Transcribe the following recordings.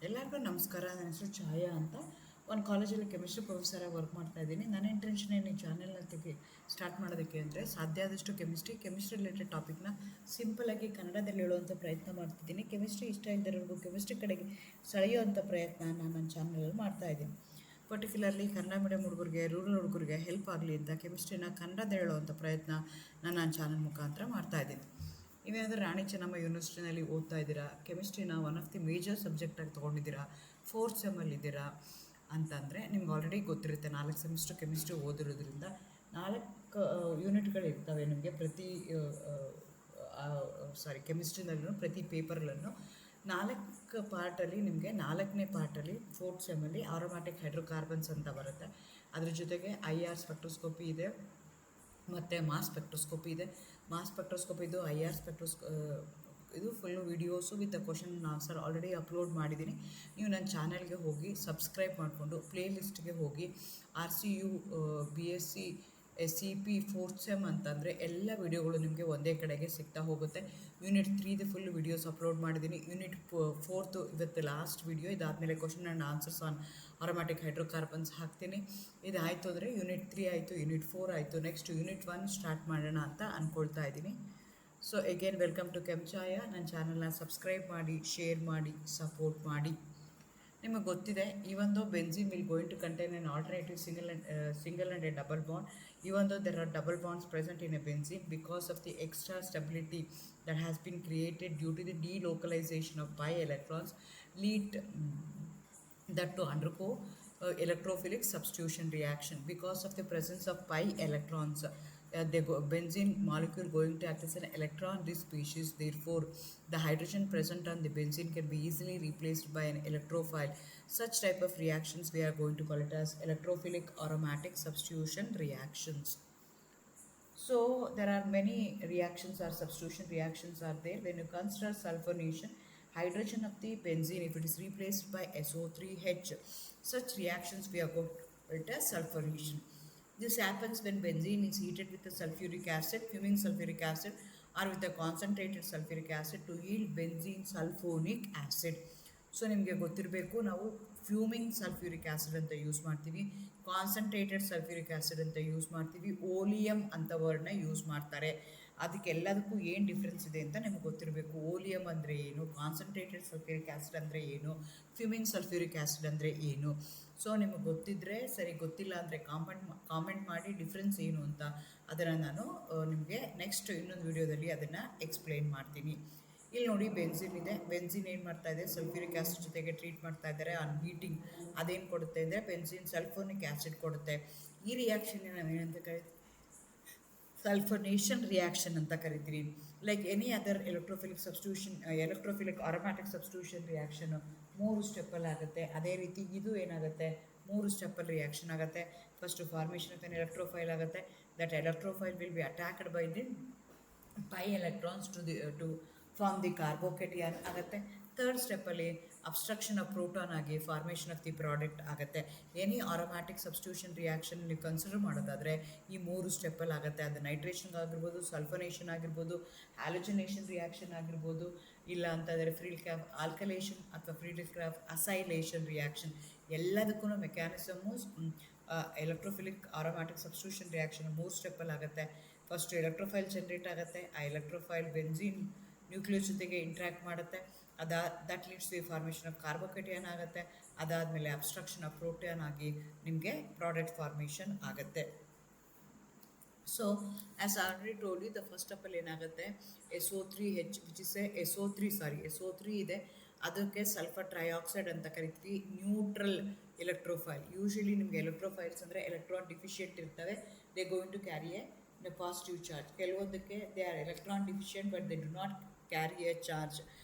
ಎಲ್ಲರಿಗೂ ನಮಸ್ಕಾರ. ನನ್ನ ಹೆಸರು ಛಾಯಾ ಅಂತ. ಒಂದು ಕಾಲೇಜಲ್ಲಿ ಕೆಮಿಸ್ಟ್ರಿ ಪ್ರೊಫೆಸರಾಗಿ ವರ್ಕ್ ಮಾಡ್ತಾ ಇದ್ದೀನಿ. ನನ್ನ ಇಂಟೆನ್ಷನ್ ಏನು ಈ ಚಾನೆಲ್ನ ಸ್ಟಾರ್ಟ್ ಮಾಡೋದಕ್ಕೆ ಅಂದರೆ ಸಾಧ್ಯ ಆದಷ್ಟು ಕೆಮಿಸ್ಟ್ರಿ ರಿಲೇಟೆಡ್ ಟಾಪಿಕ್ನ ಸಿಂಪಲಾಗಿ ಕನ್ನಡದಲ್ಲಿ ಹೇಳುವಂಥ ಪ್ರಯತ್ನ ಮಾಡ್ತಿದ್ದೀನಿ. ಕೆಮಿಸ್ಟ್ರಿ ಇಷ್ಟ ಇಲ್ಲದಿರೋರ್ಗೂ ಕೆಮಿಸ್ಟ್ರಿ ಕಡೆಗೆ ಸೆಳೆಯುವಂಥ ಪ್ರಯತ್ನ ನಾನು ನನ್ನ ಚಾನಲಲ್ಲಿ ಮಾಡ್ತಾ ಇದ್ದೀನಿ. ಪರ್ಟಿಕ್ಯುಲರ್ಲಿ ಕನ್ನಡ ಮೀಡಿಯಂ ಹುಡುಗರಿಗೆ, ರೂರಲ್ ಹುಡುಗರಿಗೆ ಹೆಲ್ಪ್ ಆಗಲಿ ಅಂತ ಕೆಮಿಸ್ಟ್ರಿನ ಕನ್ನಡದಲ್ಲಿ ಹೇಳುವಂಥ ಪ್ರಯತ್ನ ನಾನು ನನ್ನ ಚಾನಲ್ ಮುಖಾಂತರ ಮಾಡ್ತಾಯಿದ್ದೀನಿ. ನೀವೇನಾದರೂ ರಾಣಿ ಚೆನ್ನಮ್ಮ ಯೂನಿವರ್ಸಿಟಿನಲ್ಲಿ ಓದ್ತಾ ಇದ್ದೀರಾ, ಕೆಮಿಸ್ಟ್ರಿನ ಒನ್ ಆಫ್ ದಿ ಮೇಜರ್ ಸಬ್ಜೆಕ್ಟಾಗಿ ತೊಗೊಂಡಿದ್ದೀರಾ, 4th ಸೆಮ್ಮಲ್ಲಿದ್ದೀರಾ ಅಂತಂದರೆ ನಿಮ್ಗೆ ಆಲ್ರೆಡಿ ಗೊತ್ತಿರುತ್ತೆ. 4 ಸೆಮಿಸ್ಟರ್ ಕೆಮಿಸ್ಟ್ರಿ ಓದಿರೋದ್ರಿಂದ 4 ಯೂನಿಟ್ಗಳು ಇರ್ತವೆ ನಿಮಗೆ ಕೆಮಿಸ್ಟ್ರಿನಲ್ಲೂ ಪ್ರತಿ ಪೇಪರ್ಗಳನ್ನು 4 ಪಾರ್ಟಲ್ಲಿ ನಿಮಗೆ 4ನೇ ಪಾರ್ಟಲ್ಲಿ 4th ಸೆಮ್ಮಲ್ಲಿ ಆರೋಮ್ಯಾಟಿಕ್ ಹೈಡ್ರೋಕಾರ್ಬನ್ಸ್ ಅಂತ ಬರುತ್ತೆ. ಅದ್ರ ಜೊತೆಗೆ IR ಸ್ಪೆಕ್ಟ್ರೋಸ್ಕೋಪಿ ಇದೆ ಮತ್ತು ಮಾಸ್ ಸ್ಪೆಕ್ಟ್ರೋಸ್ಕೋಪಿ ಇದೆ. ಮಾಸ್ ಸ್ಪೆಕ್ಟ್ರೋಸ್ಕೋಪಿದು IR ಇದು full videos with question answer already upload ಮಾಡಿದ್ದೀನಿ. ನೀವು ನನ್ನ ಚಾನಲ್ಗೆ ಹೋಗಿ ಸಬ್ಸ್ಕ್ರೈಬ್ ಮಾಡಿಕೊಂಡು ಪ್ಲೇ ಲಿಸ್ಟ್ಗೆ ಹೋಗಿ RCU BSc SCP 4th sem ಅಂತಂದರೆ ಎಲ್ಲ ವೀಡಿಯೋಗಳು ನಿಮಗೆ ಒಂದೇ ಕಡೆಗೆ ಸಿಗ್ತಾ ಹೋಗುತ್ತೆ. ಯೂನಿಟ್ 3 ಫುಲ್ ವೀಡಿಯೋಸ್ ಅಪ್ಲೋಡ್ ಮಾಡಿದ್ದೀನಿ. ಯೂನಿಟ್ 4 ಇವತ್ತು ಲಾಸ್ಟ್ ವೀಡಿಯೋ. ಇದಾದಮೇಲೆ question and answers on aromatic hydrocarbons ಹಾಕ್ತೀನಿ. ಇದಾಯಿತು ಅಂದರೆ ಯೂನಿಟ್ 3 ಆಯಿತು, ಯೂನಿಟ್ 4 ಆಯಿತು. ನೆಕ್ಸ್ಟ್ ಯೂನಿಟ್ 1 ಸ್ಟಾರ್ಟ್ ಮಾಡೋಣ ಅಂತ ಅಂದ್ಕೊಳ್ತಾ ಇದ್ದೀನಿ. So again welcome to Kenchaya. ನನ್ನ ಚಾನಲ್ನ ಸಬ್ಸ್ಕ್ರೈಬ್ ಮಾಡಿ, ಶೇರ್ ಮಾಡಿ, ಸಪೋರ್ಟ್ ಮಾಡಿ. ನಿಮಗೆ ಗೊತ್ತಿದೆ, even though benzene will going to contain an alternative single and a double bond, even though there are double bonds present in a benzene, because of the extra stability that has been created due to the delocalization of pi electrons, lead that to undergo electrophilic substitution reaction. Because of the presence of pi electrons, benzene molecule going to act as an electron-rich species. Therefore, the hydrogen present on the benzene can be easily replaced by an electrophile. Such type of reactions we are going to call it as electrophilic aromatic substitution reactions. So there are many reactions or substitution reactions are there. When you consider sulfonation, hydrogen of the benzene, if it is replaced by SO3H, such reactions we are going to call it as sulfonation. This happens when benzene is heated with the sulfuric acid, fuming sulfuric acid, or with a concentrated sulfuric acid to yield benzene sulfonic acid. So ನಿಮಗೆ ಗೊತ್ತಿರಬೇಕು, ನಾವು ಫ್ಯೂಮಿಂಗ್ sulphuric acid ಅಂತ use ಮಾಡ್ತೀವಿ, concentrated sulphuric acid ಅಂತ use ಮಾಡ್ತೀವಿ, ಓಲಿಯಂ ಅಂತ ವರ್ಡ್ನ use ಮಾಡ್ತಾರೆ. ಅದಕ್ಕೆಲ್ಲದಕ್ಕೂ ಏನು ಡಿಫ್ರೆನ್ಸ್ ಇದೆ ಅಂತ ನಿಮ್ಗೆ ಗೊತ್ತಿರಬೇಕು. ಓಲಿಯಂ ಅಂದರೆ ಏನು, ಕಾನ್ಸಂಟ್ರೇಟೆಡ್ ಸಲ್ಫ್ಯೂರಿಕ್ ಆ್ಯಸಿಡ್ ಅಂದರೆ ಏನು, ಫ್ಯೂಮಿಂಗ್ ಸಲ್ಫ್ಯೂರಿಕ್ ಆ್ಯಸಿಡ್ ಅಂದರೆ ಏನು. ಸೊ ನಿಮಗೆ ಗೊತ್ತಿದ್ದರೆ ಸರಿ, ಗೊತ್ತಿಲ್ಲ ಅಂದರೆ ಕಾಮೆಂಟ್ ಮಾಡಿ ಡಿಫ್ರೆನ್ಸ್ ಏನು ಅಂತ. ಅದನ್ನು ನಾನು ನಿಮಗೆ ನೆಕ್ಸ್ಟ್ ಇನ್ನೊಂದು ವಿಡಿಯೋದಲ್ಲಿ ಅದನ್ನು ಎಕ್ಸ್ಪ್ಲೈನ್ ಮಾಡ್ತೀನಿ. ಇಲ್ಲಿ ನೋಡಿ, ಬೆನ್ಸಿನ್ ಇದೆ. ಬೆನ್ಸಿನ್ ಏನು ಮಾಡ್ತಾ ಇದೆ, ಸಲ್ಫ್ಯೂರಿಕ್ ಆ್ಯಸಿಡ್ ಜೊತೆಗೆ ಟ್ರೀಟ್ ಮಾಡ್ತಾ ಇದ್ದಾರೆ. ಆನ್ ಹೀಟಿಂಗ್ ಅದೇನು ಕೊಡುತ್ತೆ ಅಂದರೆ ಬೆನ್ಸಿನ್ ಸಲ್ಫೋನಿಕ್ ಆ್ಯಸಿಡ್ ಕೊಡುತ್ತೆ. ಈ ರಿಯಾಕ್ಷನ್ ನಾವು ಏನಂತ ಕರಿತೀವಿ, ಸಲ್ಫೋನೇಷನ್ ರಿಯಾಕ್ಷನ್ ಅಂತ ಕರಿತೀವಿ. Like any other electrophilic aromatic substitution reaction 3 ಸ್ಟೆಪ್ಪಲ್ಲಿ ಆಗುತ್ತೆ. ಅದೇ ರೀತಿ ಇದು ಏನಾಗುತ್ತೆ, 3 ಸ್ಟೆಪ್ಪಲ್ಲಿ ರಿಯಾಕ್ಷನ್ ಆಗುತ್ತೆ. First formation of an electrophile ಆಗುತ್ತೆ. That electrophile will be attacked by the pi electrons to form the carbocation ಆಗುತ್ತೆ. ಥರ್ಡ್ ಸ್ಟೆಪ್ಪಲ್ಲಿ ಅಬ್ಸ್ಟ್ರಕ್ಷನ್ ಆಫ್ ಪ್ರೋಟಾನ್ ಆಗಿ ಫಾರ್ಮೇಷನ್ ಆಫ್ ದಿ ಪ್ರಾಡಕ್ಟ್ ಆಗುತ್ತೆ. ಎನಿ ಆರೋಮ್ಯಾಟಿಕ್ ಸಬ್ಸ್ಟಿಟ್ಯೂಷನ್ ರಿಯಾಕ್ಷನ್ ನೀವು consider ಮಾಡೋದಾದರೆ ಈ 3 ಸ್ಟೆಪ್ಪಲ್ಲಿ ಆಗುತ್ತೆ. ಅದು ನೈಟ್ರೇಷನ್ ಆಗಿರ್ಬೋದು, ಸಲ್ಫನೇಷನ್ ಆಗಿರ್ಬೋದು, ಹ್ಯಾಲೋಜಿನೇಷನ್ ರಿಯಾಕ್ಷನ್ ಆಗಿರ್ಬೋದು, ಇಲ್ಲ ಅಂತಂದರೆ ಫ್ರೀಡ್ಕ್ರಾಫ್ ಆಲ್ಕಲೇಷನ್ ಅಥವಾ ಫ್ರೀಡ್ಕ್ರಾಫ್ ಅಸೈಲೇಷನ್ ರಿಯಾಕ್ಷನ್. ಎಲ್ಲದಕ್ಕೂ mechanism electrophilic aromatic substitution reaction 3 ಸ್ಟೆಪ್ಪಲ್ಲಿ ಆಗುತ್ತೆ. ಫಸ್ಟ್ ಎಲೆಕ್ಟ್ರೋಫೈಲ್ ಜನ್ರೇಟ್ ಆಗುತ್ತೆ. ಆ ಎಲೆಕ್ಟ್ರೋಫೈಲ್ ಬೆನ್ಸಿನ್ ನ್ಯೂಕ್ಲಿಯಸ್ ಜೊತೆಗೆ ಇಂಟ್ರ್ಯಾಕ್ಟ್ ಮಾಡುತ್ತೆ. That leads the formation of carbocation ಆಗುತ್ತೆ. ಅದಾದಮೇಲೆ ಅಬ್ಸ್ಟ್ರಕ್ಷನ್ ಆಫ್ ಪ್ರೋಟಿಯನ್ ಆಗಿ ನಿಮಗೆ ಪ್ರಾಡಕ್ಟ್ ಫಾರ್ಮೇಷನ್ ಆಗುತ್ತೆ. So as already told you, the first ಸ್ಟೆಪ್ಪಲ್ಲಿ ಏನಾಗುತ್ತೆ, SO3H ವಿಚ್ ಇಸ್ SO3 ಇದೆ. ಅದಕ್ಕೆ ಸಲ್ಫರ್ ಟ್ರೈಆಕ್ಸೈಡ್ ಅಂತ ಕರಿತೀವಿ. Neutral electrophile. ಯೂಶಲಿ ನಿಮಗೆ ಎಲೆಕ್ಟ್ರೋಫೈಲ್ಸ್ ಅಂದರೆ ಎಲೆಕ್ಟ್ರಾನ್ ಡಿಫಿಷಿಯೆಂಟ್ ಇರ್ತವೆ. They going to carry a positive charge. ಕೆಲವೊಂದಕ್ಕೆ they are electron deficient but they do not carry a charge.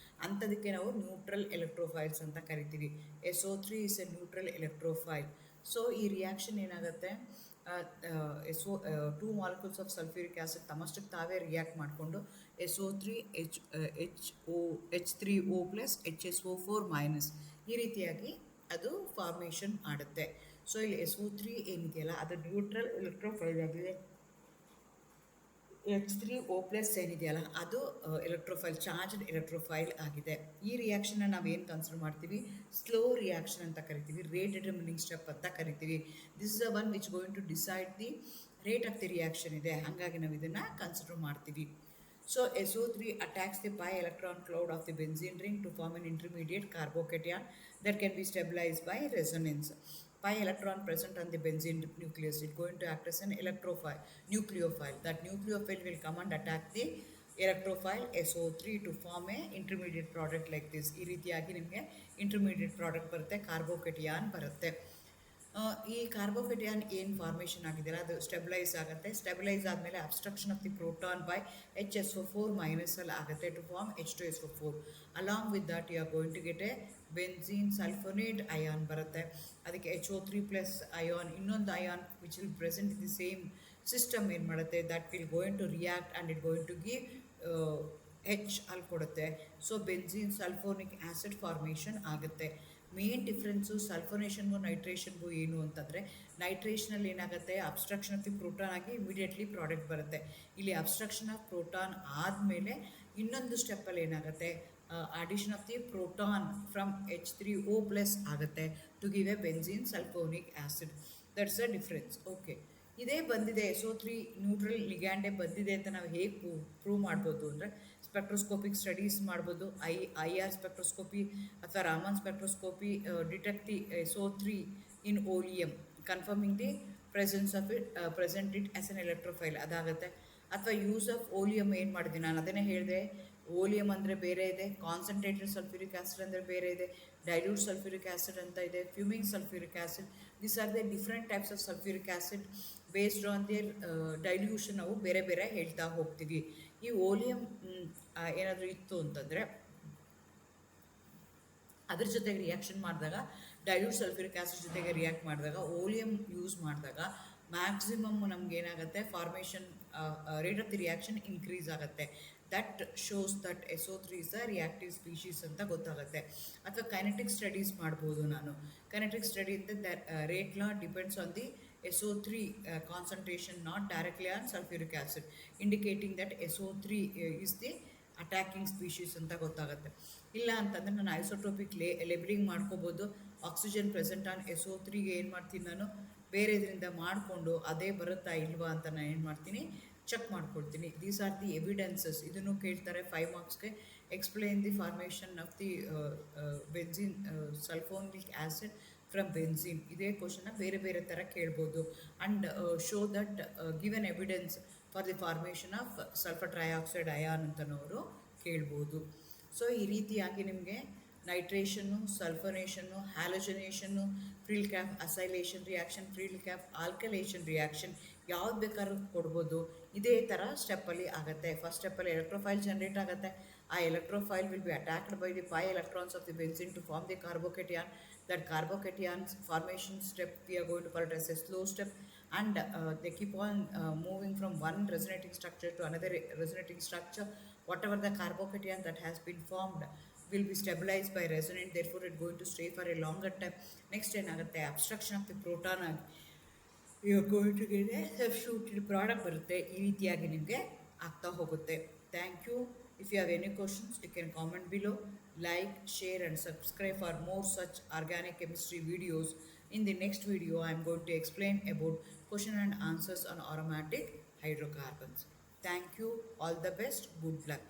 ಅಂಥದಕ್ಕೆ ನಾವು ನ್ಯೂಟ್ರಲ್ ಎಲೆಕ್ಟ್ರೋಫೈಲ್ಸ್ ಅಂತ ಕರಿತೀವಿ. SO3 is a neutral electrophile. So ಈ reaction ಏನಾಗುತ್ತೆ, 2 ಮಾಲಿಕ್ಯೂಲ್ಸ್ ಆಫ್ ಸಲ್ಫ್ಯೂರಿಕ್ ಆ್ಯಸಿಡ್ ತಮ್ಮಷ್ಟಕ್ಕೆ ತಾವೇ react ಮಾಡಿಕೊಂಡು H3O ಪ್ಲಸ್ HSO4- ಈ ರೀತಿಯಾಗಿ ಅದು ಫಾರ್ಮೇಷನ್ ಮಾಡುತ್ತೆ. ಸೊ ಇಲ್ಲಿ SO3 ಏನಿದೆಯಲ್ಲ ಅದು ನ್ಯೂಟ್ರಲ್ ಎಲೆಕ್ಟ್ರೋಫೈಲ್ ಆಗಿದೆ. H3O+ ಏನಿದೆಯಲ್ಲ ಅದು ಎಲೆಕ್ಟ್ರೋಫೈಲ್ ಚಾರ್ಜ್ಡ್ ಎಲೆಕ್ಟ್ರೋಫೈಲ್ ಆಗಿದೆ. ಈ ರಿಯಾಕ್ಷನ್ನ ನಾವೇನು ಕನ್ಸಿಡರ್ ಮಾಡ್ತೀವಿ, ಸ್ಲೋ ರಿಯಾಕ್ಷನ್ ಅಂತ ಕರಿತೀವಿ, ರೇಟ್ ಡಿಟರ್ಮಿನಿಂಗ್ ಸ್ಟೆಪ್ ಅಂತ ಕರಿತೀವಿ. This is the one which going to decide the rate of the reaction ಇದೆ, ಹಾಗಾಗಿ ನಾವು ಇದನ್ನು ಕನ್ಸಿಡರ್ ಮಾಡ್ತೀವಿ. So SO3 attacks the pi electron cloud of the benzene ring to form an intermediate carbocation that can be stabilized by resonance. Pi electron present on the benzene nucleus is going to act as an electrophile, nucleophile. That nucleophile will come and attack the electrophile SO3 to form a intermediate product like this. ಈ ರೀತಿಯಾಗಿ ನಿಮಗೆ intermediate product ಬರುತ್ತೆ, carbocation ಬರುತ್ತೆ. ಈ ಕಾರ್ಬೋಕೇಟಿಯಾನ್ ಏನು formation ಆಗಿದೆಯಲ್ಲ ಅದು stabilise ಆಗುತ್ತೆ. ಸ್ಟೆಬಿಲೈಸ್ ಆದಮೇಲೆ abstraction of the proton by HSO4- ಅಲ್ಲಿ ಆಗುತ್ತೆ to form H2SO4. Along with that you are going to get a benzene sulphonate ion ಬರುತ್ತೆ. ಅದಕ್ಕೆ HO3+ ಅಯಾನ್, ಇನ್ನೊಂದು ion which will present the same system ಏನು ಮಾಡುತ್ತೆ, that will going to react and it going to give H ಅಲ್ಲಿ ಕೊಡುತ್ತೆ. So benzene sulphonic acid formation ಆಗುತ್ತೆ. Main difference ಸಲ್ಫೋನೇಷನ್ಗೂ ನೈಟ್ರೇಷನ್ಗೂ ಏನು ಅಂತಂದರೆ, ನೈಟ್ರೇಷನಲ್ಲಿ ಏನಾಗುತ್ತೆ, ಅಬ್ಸ್ಟ್ರಕ್ಷನ್ ಆಫ್ ದಿ ಪ್ರೋಟಾನ್ ಆಗಿ ಇಮಿಡಿಯೇಟ್ಲಿ ಪ್ರಾಡಕ್ಟ್ ಬರುತ್ತೆ. ಇಲ್ಲಿ ಅಬ್ಸ್ಟ್ರಕ್ಷನ್ ಆಫ್ ಪ್ರೋಟಾನ್ ಆದಮೇಲೆ ಇನ್ನೊಂದು ಸ್ಟೆಪ್ಪಲ್ಲಿ ಏನಾಗುತ್ತೆ, addition of the proton from H3O+ ಆಗುತ್ತೆ to give a benzene sulphonic acid. That's a difference. Okay, ಇದೇ ಬಂದಿದೆ SO3 ನ್ಯೂಟ್ರಲ್ ಲಿಗ್ಯಾಂಡೇ ಬಂದಿದೆ ಅಂತ ನಾವು ಹೇಗೆ ಪ್ರೂವ್ ಮಾಡ್ಬೋದು ಅಂದರೆ, ಸ್ಪೆಕ್ಟ್ರೋಸ್ಕೋಪಿಕ್ ಸ್ಟಡೀಸ್ ಮಾಡ್ಬೋದು. IR ಸ್ಪೆಕ್ಟ್ರೋಸ್ಕೋಪಿ ಅಥವಾ Raman spectroscopy detect the SO3 in oleum confirming the presence of it present it as an electrophile ಅದಾಗುತ್ತೆ. ಅಥವಾ ಯೂಸ್ ಆಫ್ ಓಲಿಯಮ್ ಏನು ಮಾಡಿದ್ದೀನಿ ನಾನು ಅದನ್ನೇ ಹೇಳಿದೆ. ಓಲಿಯಮ್ ಅಂದರೆ ಬೇರೆ ಇದೆ, ಕಾನ್ಸಂಟ್ರೇಟೆಡ್ ಸಲ್ಫ್ಯೂರಿಕ್ ಆ್ಯಸಿಡ್ ಅಂದರೆ ಬೇರೆ ಇದೆ, ಡೈಲ್ಯೂಟ್ ಸಲ್ಫ್ಯೂರಿಕ್ ಆ್ಯಸಿಡ್ ಅಂತ ಇದೆ, fuming sulphuric acid. These are the different types of sulphuric acid. Based on their dilution ನಾವು ಬೇರೆ ಬೇರೆ ಹೇಳ್ತಾ ಹೋಗ್ತೀವಿ. ಈ ಓಲಿಯಮ್ ಏನಾದರೂ ಇತ್ತು ಅಂತಂದರೆ ಅದ್ರ ಜೊತೆಗೆ ರಿಯಾಕ್ಷನ್ ಮಾಡಿದಾಗ, ಡೈಲ್ಯೂಟ್ ಸಲ್ಫ್ಯೂರಿಕ್ ಆ್ಯಸಿಡ್ ಜೊತೆಗೆ ರಿಯಾಕ್ಟ್ ಮಾಡಿದಾಗ, ಓಲಿಯಮ್ ಯೂಸ್ ಮಾಡಿದಾಗ ಮ್ಯಾಕ್ಸಿಮಮ್ ನಮ್ಗೆ ಏನಾಗುತ್ತೆ, formation rate of the reaction increase ಆಗುತ್ತೆ. That shows that SO3 is the reactive species ಅಂತ ಗೊತ್ತಾಗುತ್ತೆ. ಅಥವಾ ಕೈನೆಟಿಕ್ ಸ್ಟಡೀಸ್ ಮಾಡ್ಬೋದು ನಾನು. ಕೈನೆಟಿಕ್ ಸ್ಟಡಿ ಅಂತ rate law depends on the SO3 concentration, not directly on sulfuric acid, indicating that SO3 is the attacking species ಅಂತ ಗೊತ್ತಾಗುತ್ತೆ. ಇಲ್ಲ ಅಂತಂದರೆ ನಾನು ಐಸೋಟೋಪಿಕ್ ಲೇಬಲಿಂಗ್ ಮಾಡ್ಕೋಬೋದು. ಆಕ್ಸಿಜನ್ ಪ್ರೆಸೆಂಟ್ ಆನ್ SO3ಗೆ ಏನು ಮಾಡ್ತೀನಿ, ನಾನು ಬೇರೆ ಇದರಿಂದ ಮಾಡಿಕೊಂಡು ಅದೇ ಬರುತ್ತಾ ಇಲ್ವಾ ಅಂತ ನಾನು ಏನು ಮಾಡ್ತೀನಿ, ಚೆಕ್ ಮಾಡ್ಕೊಳ್ತೀನಿ. These are the evidences. ಇದನ್ನು ಕೇಳ್ತಾರೆ 5 ಮಾರ್ಕ್ಸ್ಗೆ. Explain the formation of the benzene sulphonic acid from benzene. ಇದೇ ಕ್ವಶನ್ನ ಬೇರೆ ಬೇರೆ ಥರ ಕೇಳ್ಬೋದು. And show that given evidence for the formation of sulphur trioxide ion ಅಂತನವರು ಕೇಳ್ಬೋದು. ಸೊ ಈ ರೀತಿಯಾಗಿ ನಿಮಗೆ ನೈಟ್ರೇಷನ್ನು, ಸಲ್ಫನೇಷನ್ನು, ಹ್ಯಾಲೋಜನೇಷನ್ನು, ಫ್ರೀಲ್ ಕ್ಯಾಪ್ ಅಸೈಲೇಷನ್ ರಿಯಾಕ್ಷನ್, ಫ್ರೀಲ್ ಕ್ಯಾಪ್ ಆಲ್ಕಲೇಷನ್ ರಿಯಾಕ್ಷನ್ ಯಾವ್ದು ಬೇಕಾದ್ರೂ ಕೊಡ್ಬೋದು. ಇದೇ ಥರ ಸ್ಟೆಪ್ಪಲ್ಲಿ ಆಗುತ್ತೆ. ಫಸ್ಟ್ ಸ್ಟೆಪ್ಪಲ್ಲಿ ಎಲೆಕ್ಟ್ರೋಫೈಲ್ ಜನರೇಟ್ ಆಗುತ್ತೆ. ಆ electrophile will be attacked by the pi electrons of the benzene to form the carbocation. That carbocation formation step we are going to call it as a slow step, and they keep on moving from one resonating structure to another resonating structure. Whatever the carbocation that has been formed will be stabilized by resonance, therefore it going to stay for a longer time. Next ಏನಾಗುತ್ತೆ, abstraction of the proton ಆಗಿ you are going to get a substituted product ಬರುತ್ತೆ. ಈ ರೀತಿಯಾಗಿ ನಿಮಗೆ ಆಗ್ತಾ ಹೋಗುತ್ತೆ. Thank you. If you have any questions, you can comment below. Like, share and subscribe for more such organic chemistry videos. In the next video, I am going to explain about question and answers on aromatic hydrocarbons. Thank you. All the best. Good luck.